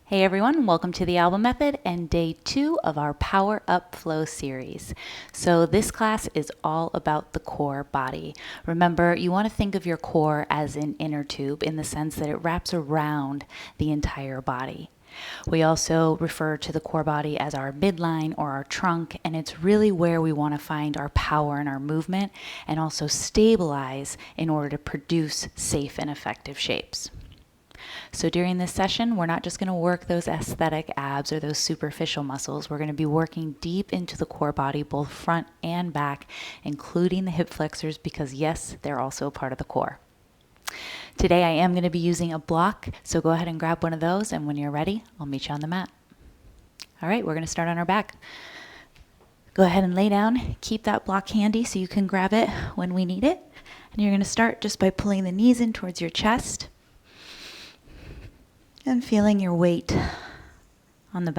Hey everyone, welcome to the Alba Method and day 2 of our Power Up Flow series. So this class is all about the core body. Remember, you want to think of your core as an inner tube in the sense that it wraps around the entire body. We also refer to the core body as our midline or our trunk, and it's really where we want to find our power and our movement and also stabilize in order to produce safe and effective shapes. So during this session, we're not just going to work those aesthetic abs or those superficial muscles. We're going to be working deep into the core body, both front and back, including the hip flexors, because yes, they're also a part of the core. Today I am going to be using a block, so go ahead and grab one of those, and when you're ready, I'll meet you on the mat. All right, we're going to start on our back. Go ahead and lay down. Keep that block handy so you can grab it when we need it. And you're going to start just by pulling the knees in towards your chest and feeling your weight on the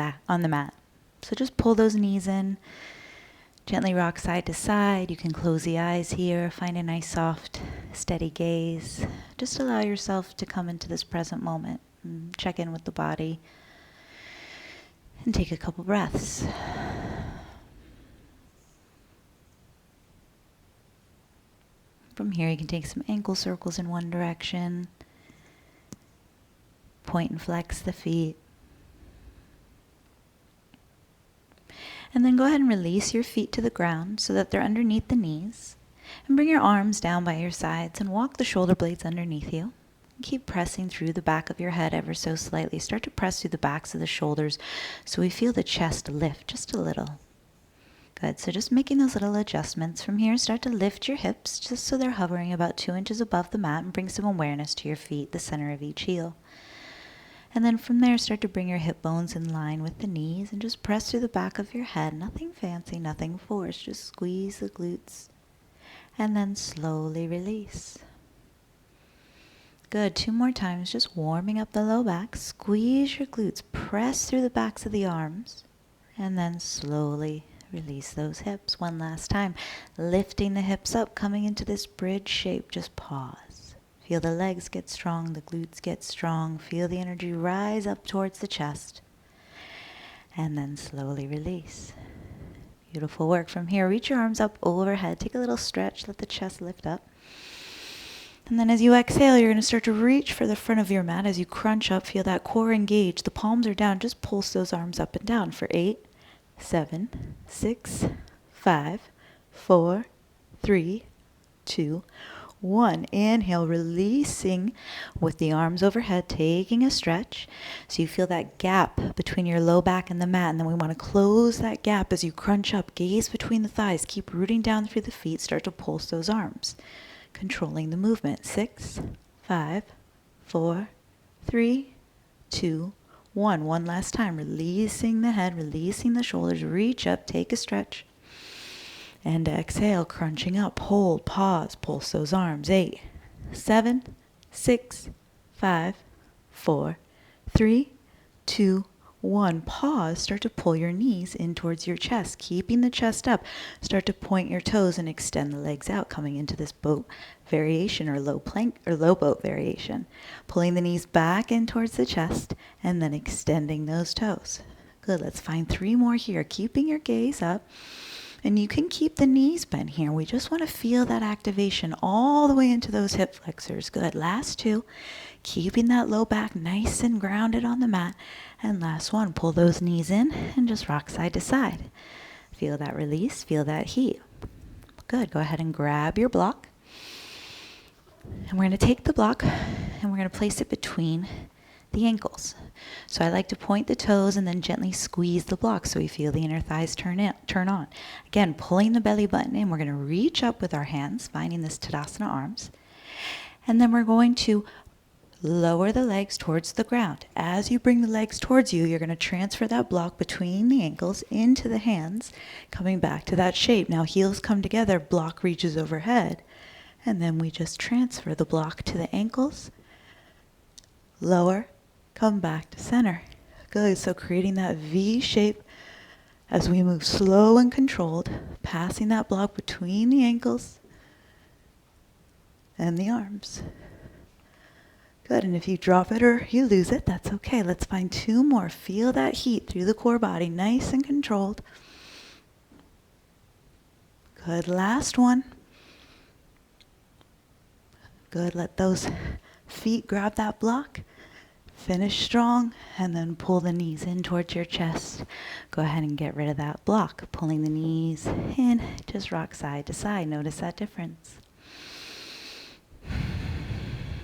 mat. So just pull those knees in, gently rock side to side. You can close the eyes here, find a nice soft, steady gaze. Just allow yourself to come into this present moment and check in with the body and take a couple breaths. From here, you can take some ankle circles in one direction. Point and flex the feet. And then go ahead and release your feet to the ground so that they're underneath the knees. And bring your arms down by your sides and walk the shoulder blades underneath you. And keep pressing through the back of your head ever so slightly. Start to press through the backs of the shoulders so we feel the chest lift just a little. Good, so just making those little adjustments. From here, start to lift your hips just so they're hovering about 2 inches above the mat, and bring some awareness to your feet, the center of each heel. And then from there, start to bring your hip bones in line with the knees and just press through the back of your head. Nothing fancy, nothing forced. Just squeeze the glutes and then slowly release. Good. 2 more times, just warming up the low back. Squeeze your glutes, press through the backs of the arms, and then slowly release those hips. One last time, lifting the hips up, coming into this bridge shape. Just pause. Feel the legs get strong, the glutes get strong. Feel the energy rise up towards the chest. And then slowly release. Beautiful work. From here, reach your arms up overhead. Take a little stretch, let the chest lift up. And then as you exhale, you're going to start to reach for the front of your mat. As you crunch up, feel that core engage. The palms are down. Just pulse those arms up and down for 8, 7, 6, 5, 4, 3, 2, 1. Inhale, releasing with the arms overhead, taking a stretch. So you feel that gap between your low back and the mat. And then we want to close that gap as you crunch up. Gaze between the thighs. Keep rooting down through the feet. Start to pulse those arms. Controlling the movement. 6, 5, 4, 3, 2, 1. One last time. Releasing the head, releasing the shoulders. Reach up, take a stretch. And exhale, crunching up, hold, pause, pulse those arms. 8, 7, 6, 5, 4, 3, 2, 1. Pause, start to pull your knees in towards your chest, keeping the chest up. Start to point your toes and extend the legs out, coming into this boat variation or low plank or low boat variation. Pulling the knees back in towards the chest and then extending those toes. Good, let's find 3 more here, keeping your gaze up. And you can keep the knees bent here. We just want to feel that activation all the way into those hip flexors. Good. Last 2. Keeping that low back nice and grounded on the mat. And last 1. Pull those knees in and just rock side to side. Feel that release. Feel that heat. Good. Go ahead and grab your block. And we're going to take the block and we're going to place it between the ankles. So I like to point the toes and then gently squeeze the block so we feel the inner thighs turn on. Again, pulling the belly button in. We're going to reach up with our hands, finding this Tadasana arms. And then we're going to lower the legs towards the ground. As you bring the legs towards you, you're going to transfer that block between the ankles into the hands, coming back to that shape. Now heels come together, block reaches overhead. And then we just transfer the block to the ankles, lower, come back to center. Good, so creating that V shape as we move slow and controlled, passing that block between the ankles and the arms. Good, and if you drop it or you lose it, that's okay. Let's find 2 more. Feel that heat through the core body, nice and controlled. Good, last one. Good, let those feet grab that block. Finish strong, and then pull the knees in towards your chest. Go ahead and get rid of that block. Pulling the knees in, just rock side to side. Notice that difference.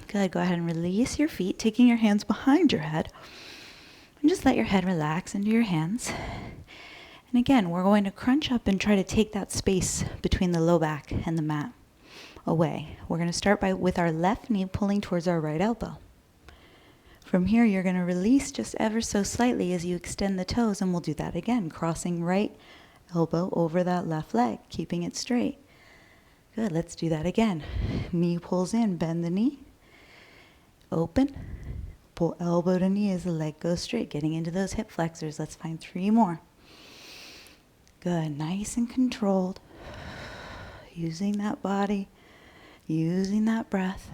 Good, go ahead and release your feet, taking your hands behind your head. And just let your head relax into your hands. And again, we're going to crunch up and try to take that space between the low back and the mat away. We're going to start with our left knee pulling towards our right elbow. From here, you're going to release just ever so slightly as you extend the toes, and we'll do that again, crossing right elbow over that left leg, keeping it straight. Good, let's do that again. Knee pulls in, bend the knee. Open, pull elbow to knee as the leg goes straight, getting into those hip flexors. Let's find 3 more. Good, nice and controlled. Using that body, using that breath.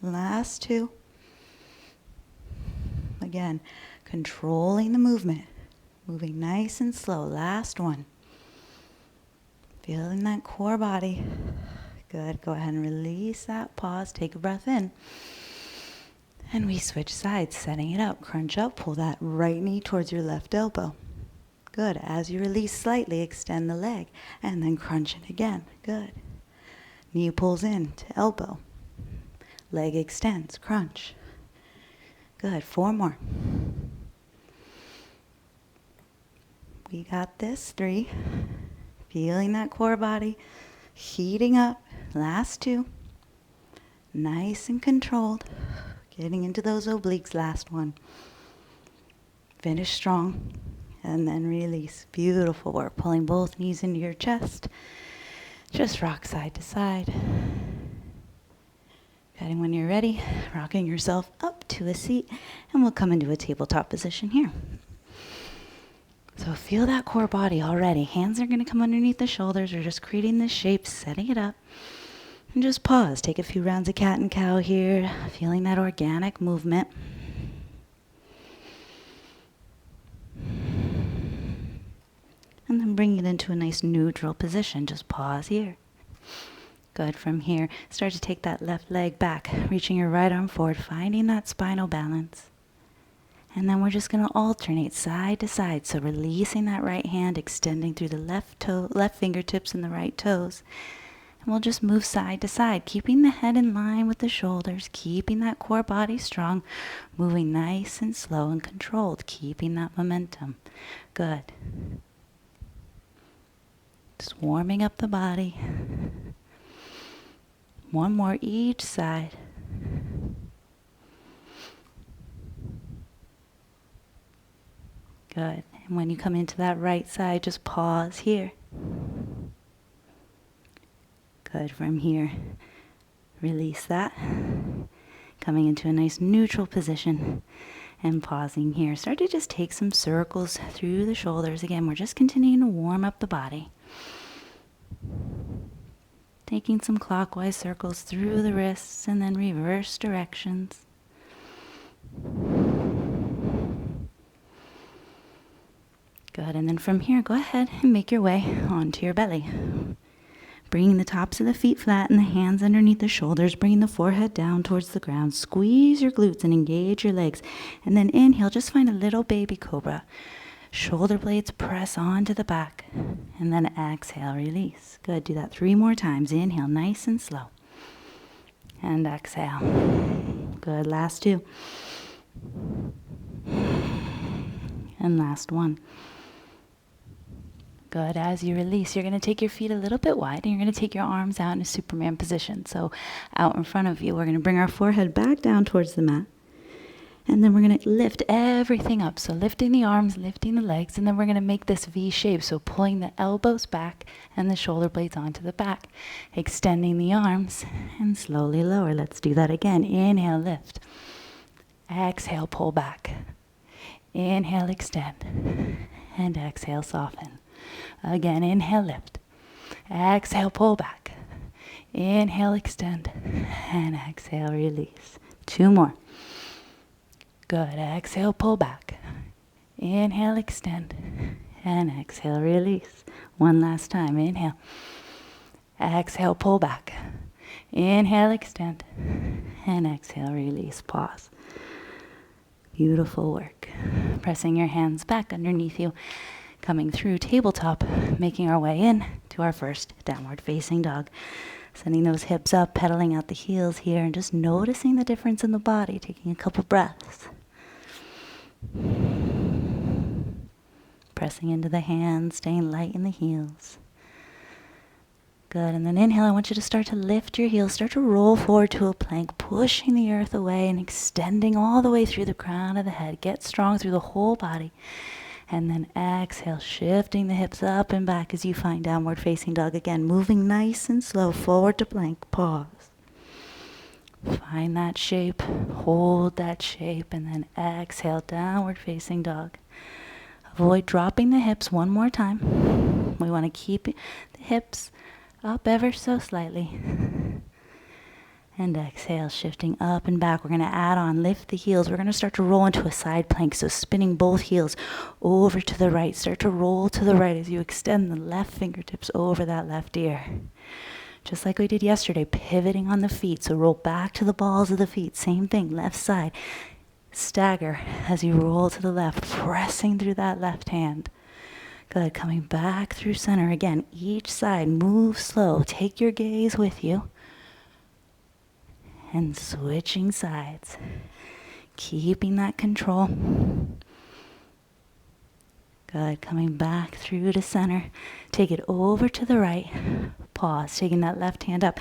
Last 2. Again, controlling the movement, moving nice and slow. Last 1. Feeling that core body. Good, go ahead and release that, pause, take a breath in. And we switch sides, setting it up. Crunch up, pull that right knee towards your left elbow. Good. As you release slightly, extend the leg, and then crunch it again. Good. Knee pulls in to elbow. Leg extends, crunch. Good. 4 more. We got this. 3. Feeling that core body, heating up. Last 2. Nice and controlled. Getting into those obliques, last 1. Finish strong, and then release. Beautiful work. Pulling both knees into your chest. Just rock side to side. Getting when you're ready, rocking yourself up to a seat, and we'll come into a tabletop position here. So feel that core body already. Hands are going to come underneath the shoulders. We're just creating this shape, setting it up. And just pause. Take a few rounds of cat and cow here, feeling that organic movement. And then bring it into a nice neutral position. Just pause here. Good. From here, start to take that left leg back, reaching your right arm forward, finding that spinal balance. And then we're just going to alternate side to side. So releasing that right hand, extending through the left fingertips and the right toes. And we'll just move side to side, keeping the head in line with the shoulders, keeping that core body strong, moving nice and slow and controlled, keeping that momentum. Good. Just warming up the body. 1 more each side. Good. And when you come into that right side, just pause here. Good. From here, release that. Coming into a nice neutral position and pausing here. Start to just take some circles through the shoulders. Again, we're just continuing to warm up the body. Taking some clockwise circles through the wrists and then reverse directions. Good, and then from here, go ahead and make your way onto your belly. Bringing the tops of the feet flat and the hands underneath the shoulders, bringing the forehead down towards the ground. Squeeze your glutes and engage your legs. And then inhale, just find a little baby cobra. Shoulder blades press onto the back. And then exhale, release. Good, do that 3 more times. Inhale, nice and slow. And exhale. Good, last 2. And last 1. Good. As you release, you're going to take your feet a little bit wide and you're going to take your arms out in a Superman position. So out in front of you, we're going to bring our forehead back down towards the mat. And then we're going to lift everything up. So lifting the arms, lifting the legs, and then we're going to make this V shape. So pulling the elbows back and the shoulder blades onto the back. Extending the arms and slowly lower. Let's do that again. Inhale, lift. Exhale, pull back. Inhale, extend. And exhale, soften. Again, inhale, lift. Exhale, pull back. Inhale, extend. And exhale, release. 2 more. Good. Exhale, pull back. Inhale, extend. And exhale, release. One last time. Inhale. Exhale, pull back. Inhale, extend. And exhale, release. Pause. Beautiful work. Pressing your hands back underneath you. Coming through tabletop. Making our way in to our first downward facing dog. Sending those hips up, pedaling out the heels here, and just noticing the difference in the body. Taking a couple breaths. Pressing into the hands, staying light in the heels. Good, and then inhale, I want you to start to lift your heels, start to roll forward to a plank, pushing the earth away and extending all the way through the crown of the head. Get strong through the whole body. And then exhale, shifting the hips up and back as you find downward facing dog again, moving nice and slow, forward to plank, pause. Find that shape, hold that shape, and then exhale, downward facing dog. Avoid dropping the hips one more time. We want to keep the hips up ever so slightly. And exhale, shifting up and back. We're going to add on, lift the heels. We're going to start to roll into a side plank. So spinning both heels over to the right. Start to roll to the right as you extend the left fingertips over that left ear. Just like we did yesterday, pivoting on the feet. So roll back to the balls of the feet. Same thing, left side. Stagger as you roll to the left, pressing through that left hand. Good, coming back through center. Again, each side, move slow. Take your gaze with you. And switching sides. Keeping that control. Good, coming back through to center. Take it over to the right. Pause, taking that left hand up.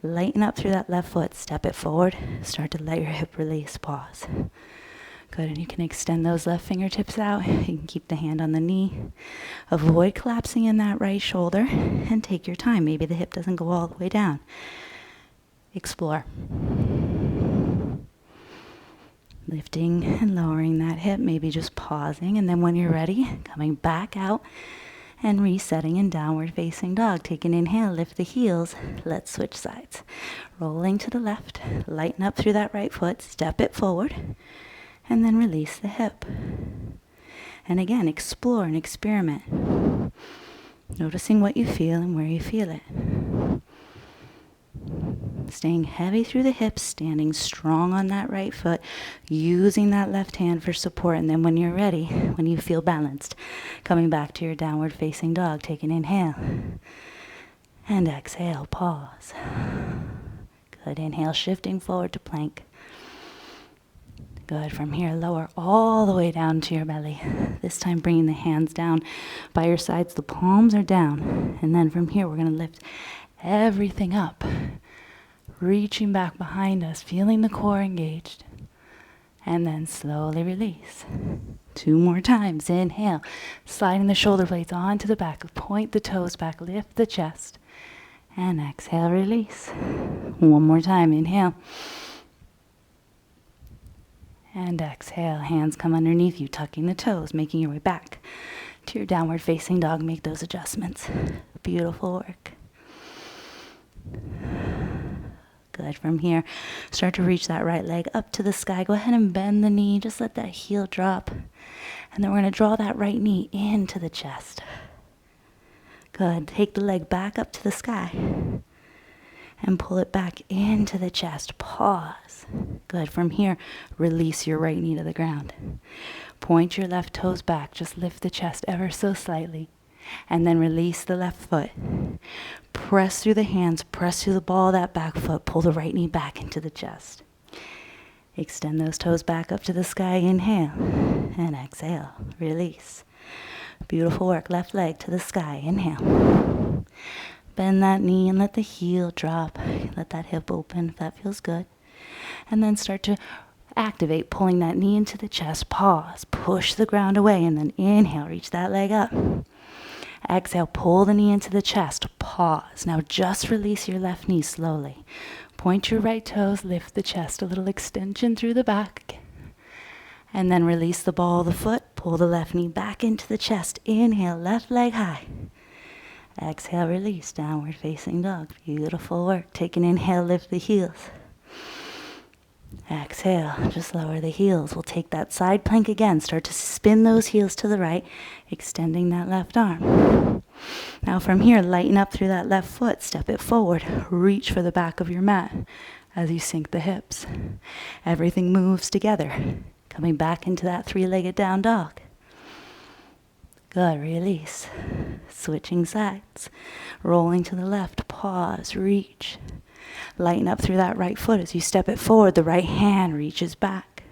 Lighten up through that left foot. Step it forward. Start to let your hip release. Pause. Good, and you can extend those left fingertips out. You can keep the hand on the knee. Avoid collapsing in that right shoulder. And take your time. Maybe the hip doesn't go all the way down. Explore. Lifting and lowering that hip. Maybe just pausing. And then when you're ready, coming back out. And resetting in downward facing dog. Take an inhale, lift the heels. Let's switch sides. Rolling to the left. Lighten up through that right foot. Step it forward. And then release the hip. And again, explore and experiment. Noticing what you feel and where you feel it. Staying heavy through the hips, standing strong on that right foot, using that left hand for support. And then when you're ready, when you feel balanced, coming back to your downward facing dog, take an inhale. And exhale, pause. Good, inhale, shifting forward to plank. Good, from here, lower all the way down to your belly. This time bringing the hands down by your sides, the palms are down. And then from here, we're going to lift everything up. Reaching back behind us, feeling the core engaged. And then slowly release. 2 more times. Inhale, sliding the shoulder blades onto the back. Point the toes back, lift the chest. And exhale, release. 1 more time. Inhale. And exhale, hands come underneath you, tucking the toes, making your way back to your downward facing dog. Make those adjustments. Beautiful work. Good. From here, start to reach that right leg up to the sky. Go ahead and bend the knee. Just let that heel drop. And then we're going to draw that right knee into the chest. Good. Take the leg back up to the sky. And pull it back into the chest. Pause. Good. From here, release your right knee to the ground. Point your left toes back. Just lift the chest ever so slightly. And then release the left foot. Press through the hands. Press through the ball of that back foot. Pull the right knee back into the chest. Extend those toes back up to the sky. Inhale. And exhale. Release. Beautiful work. Left leg to the sky. Inhale. Bend that knee and let the heel drop. Let that hip open if that feels good. And then start to activate, pulling that knee into the chest. Pause. Push the ground away. And then inhale. Reach that leg up. Exhale. Pull the knee into the chest. Pause. Now just release your left knee slowly. Point your right toes. Lift the chest. A little extension through the back. And then release the ball of the foot. Pull the left knee back into the chest. Inhale. Left leg high. Exhale, release, downward facing dog. Beautiful work. Take an inhale, lift the heels. Exhale, just lower the heels. We'll take that side plank again. Start to spin those heels to the right, extending that left arm. Now from here, lighten up through that left foot. Step it forward. Reach for the back of your mat as you sink the hips. Everything moves together. Coming back into that three-legged down dog. Good, release. Switching sides. Rolling to the left, pause, reach. Lighten up through that right foot as you step it forward. The right hand reaches back.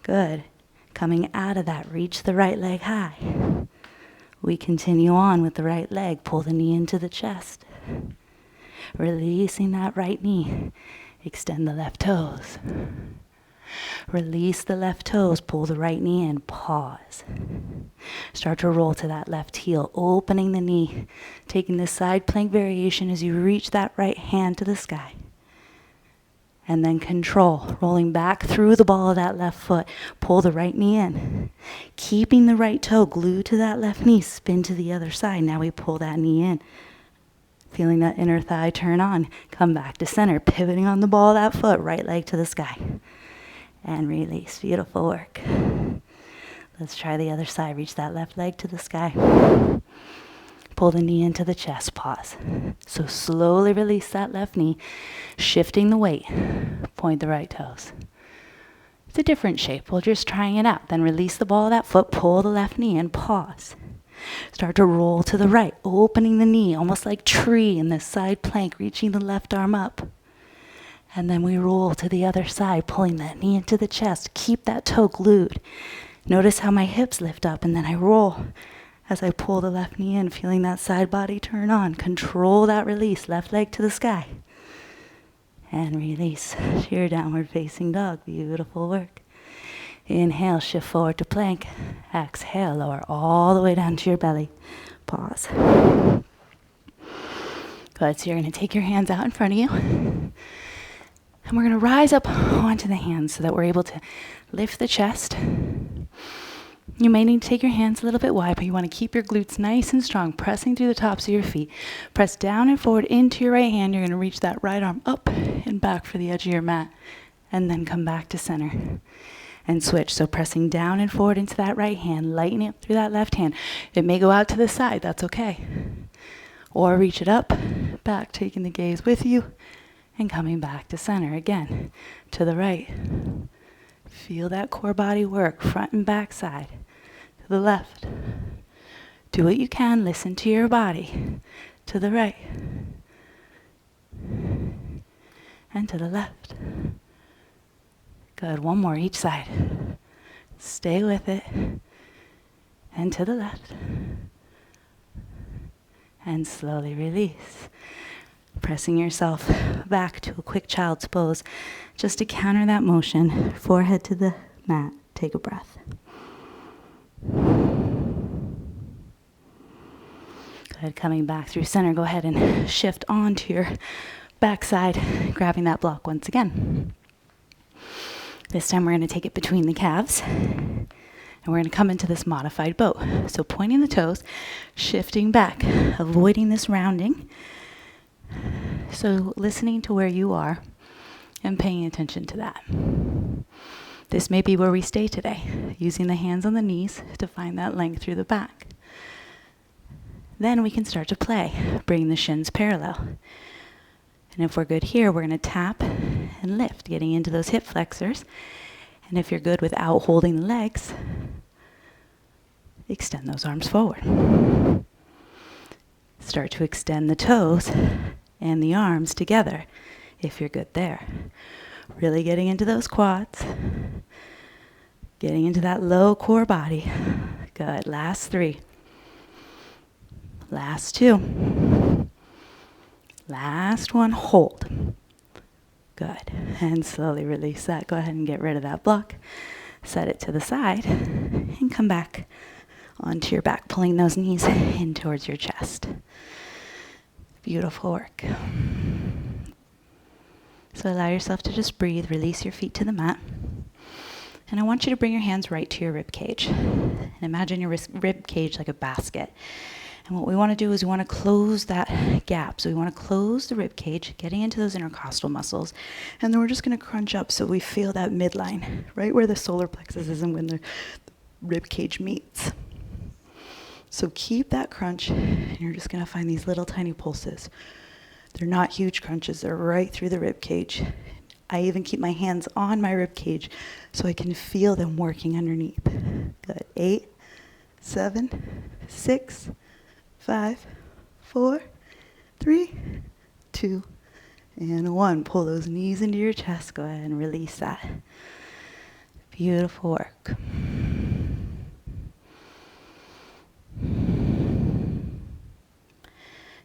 Good. Coming out of that, reach the right leg high. We continue on with the right leg. Pull the knee into the chest. Releasing that right knee. Extend the left toes. Release the left toes. Pull the right knee in. Pause. Start to roll to that left heel, opening the knee, taking the side plank variation as you reach that right hand to the sky. And then control, rolling back through the ball of that left foot. Pull the right knee in. Keeping the right toe glued to that left knee, spin to the other side. Now we pull that knee in. Feeling that inner thigh turn on. Come back to center, pivoting on the ball of that foot, right leg to the sky. And release, beautiful work. Let's try the other side. Reach that left leg to the sky. Pull the knee into the chest, pause. So slowly release that left knee, shifting the weight. Point the right toes. It's a different shape. We're just trying it out. Then release the ball of that foot, pull the left knee in, pause. Start to roll to the right, opening the knee, almost like tree in this side plank, reaching the left arm up. And then we roll to the other side, pulling that knee into the chest. Keep that toe glued. Notice how my hips lift up, and then I roll as I pull the left knee in, feeling that side body turn on. Control that release, left leg to the sky. And release to your downward facing dog. Beautiful work. Inhale, shift forward to plank. Exhale, lower all the way down to your belly. Pause. Good, so you're going to take your hands out in front of you. And we're going to rise up onto the hands so that we're able to lift the chest. You may need to take your hands a little bit wide, but you want to keep your glutes nice and strong, pressing through the tops of your feet. Press down and forward into your right hand. You're going to reach that right arm up and back for the edge of your mat, and then come back to center and switch. So pressing down and forward into that right hand, lightening up through that left hand. It may go out to the side, that's okay. Or reach it up, back, taking the gaze with you, and coming back to center again, to the right. Feel that core body work, front and back side, to the left. Do what you can, listen to your body, to the right, and to the left. Good, one more each side. Stay with it, and to the left, and slowly release. Pressing yourself back to a quick child's pose, just to counter that motion. Forehead to the mat. Take a breath. Good. Coming back through center, go ahead and shift onto your backside, grabbing that block once again. This time we're going to take it between the calves, and we're going to come into this modified boat. So pointing the toes, shifting back, avoiding this rounding. So listening to where you are and paying attention to that. This may be where we stay today, using the hands on the knees to find that length through the back. Then we can start to play, bring the shins parallel. And if we're good here, we're going to tap and lift, getting into those hip flexors. And if you're good without holding the legs, extend those arms forward. Start to extend the toes and the arms together, if you're good there. Really getting into those quads. Getting into that low core body. Good. Last 3. Last 2. Last 1. Hold. Good. And slowly release that. Go ahead and get rid of that block. Set it to the side. And come back onto your back, pulling those knees in towards your chest. Beautiful work. So allow yourself to just breathe. Release your feet to the mat. And I want you to bring your hands right to your rib cage. And imagine your rib cage like a basket. And what we want to do is we want to close that gap. So we want to close the rib cage, getting into those intercostal muscles. And then we're just going to crunch up so we feel that midline, right where the solar plexus is and when the rib cage meets. So keep that crunch, and you're just going to find these little tiny pulses. They're not huge crunches. They're right through the rib cage. I even keep my hands on my rib cage so I can feel them working underneath. Good. 8, 7, 6, 5, 4, 3, 2, and 1. Pull those knees into your chest. Go ahead and release that. Beautiful work.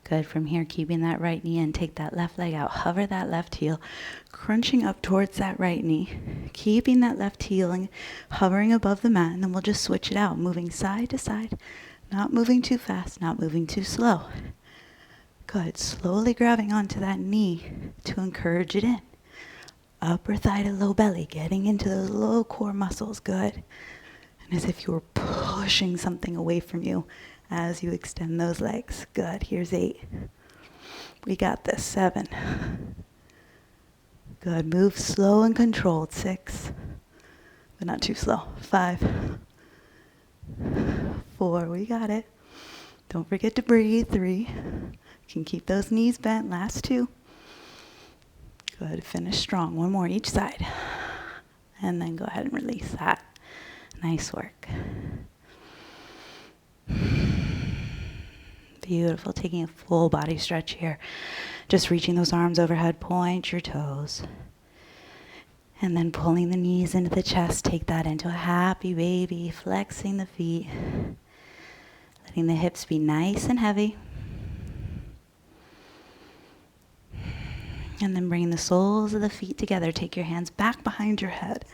Good. From here, keeping that right knee in, take that left leg out, hover that left heel, crunching up towards that right knee, keeping that left heel and hovering above the mat, and then we'll just switch it out, moving side to side, not moving too fast, not moving too slow. Good. Slowly grabbing onto that knee to encourage it in. Upper thigh to low belly, getting into those low core muscles. Good. And as if you were pushing something away from you as you extend those legs. Good. Here's 8. We got this. 7. Good. Move slow and controlled. 6. But not too slow. 5. 4. We got it. Don't forget to breathe. 3. You can keep those knees bent. Last 2. Good. Finish strong. 1 more each side. And then go ahead and release that. Nice work. Beautiful. Taking a full body stretch here. Just reaching those arms overhead. Point your toes. And then pulling the knees into the chest. Take that into a happy baby. Flexing the feet. Letting the hips be nice and heavy. And then bring the soles of the feet together. Take your hands back behind your head.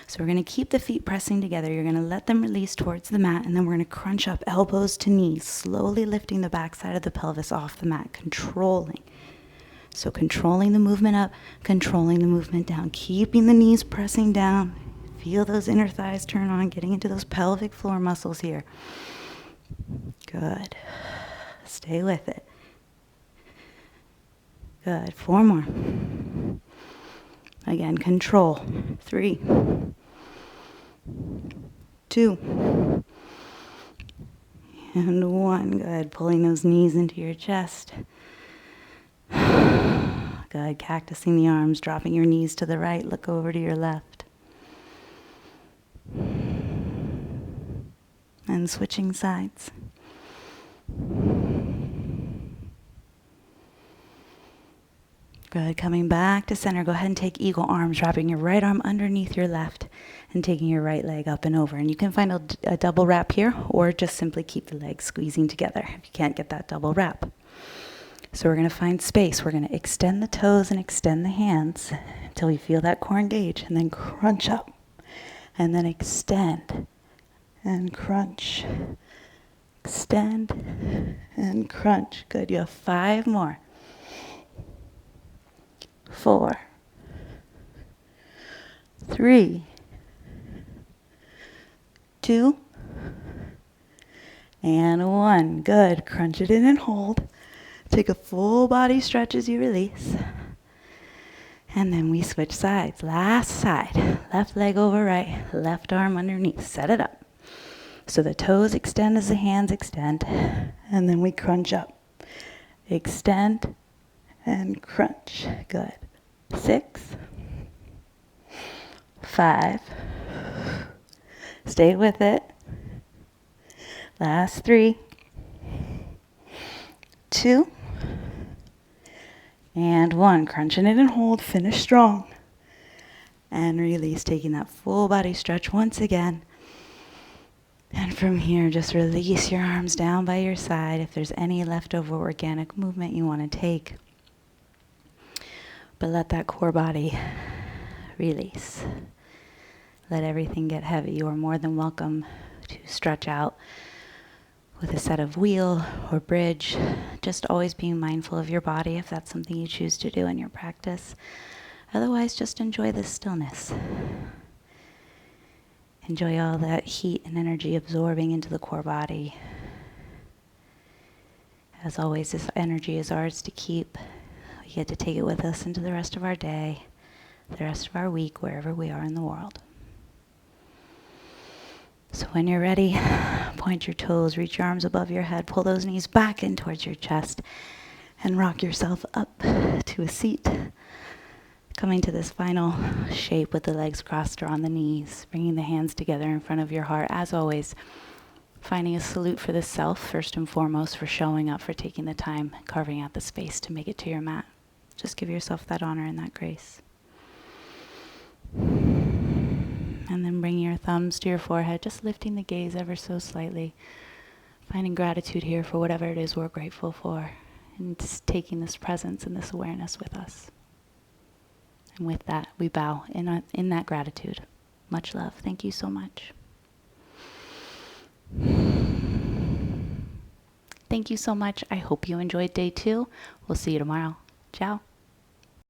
So we're going to keep the feet pressing together. You're going to let them release towards the mat, and then we're going to crunch up elbows to knees, slowly lifting the backside of the pelvis off the mat, controlling. So controlling the movement up, controlling the movement down, keeping the knees pressing down. Feel those inner thighs turn on, getting into those pelvic floor muscles here. Good. Stay with it. Good. 4 more. Again, control. 3, 2, and 1. Good. Pulling those knees into your chest. Good. Cactusing the arms, dropping your knees to the right. Look over to your left. And switching sides. Good. Coming back to center. Go ahead and take eagle arms, wrapping your right arm underneath your left and taking your right leg up and over. And you can find a double wrap here, or just simply keep the legs squeezing together if you can't get that double wrap. So we're going to find space. We're going to extend the toes and extend the hands until we feel that core engage, and then crunch up. And then extend and crunch. Extend and crunch. Good. You have 5 more. 4, 3, 2, and 1. Good. Crunch it in and hold. Take a full body stretch as you release. And then we switch sides. Last side. Left leg over right. Left arm underneath. Set it up. So the toes extend as the hands extend. And then we crunch up. Extend and crunch. Good. 6, 5. Stay with it. Last 3, 2, and 1. Crunching it and hold. Finish strong. And release, taking that full body stretch once again. And from here, just release your arms down by your side. If there's any leftover organic movement you want to take, but let that core body release. Let everything get heavy. You are more than welcome to stretch out with a set of wheel or bridge. Just always being mindful of your body if that's something you choose to do in your practice. Otherwise, just enjoy the stillness. Enjoy all that heat and energy absorbing into the core body. As always, this energy is ours to keep. We get to take it with us into the rest of our day, the rest of our week, wherever we are in the world. So when you're ready, point your toes, reach your arms above your head, pull those knees back in towards your chest, and rock yourself up to a seat. Coming to this final shape with the legs crossed or on the knees, bringing the hands together in front of your heart. As always, finding a salute for the self, first and foremost, for showing up, for taking the time, carving out the space to make it to your mat. Just give yourself that honor and that grace. And then bring your thumbs to your forehead, just lifting the gaze ever so slightly. Finding gratitude here for whatever it is we're grateful for. And just taking this presence and this awareness with us. And with that, we bow in that gratitude. Much love. Thank you so much. Thank you so much. I hope you enjoyed day 2. We'll see you tomorrow. Ciao.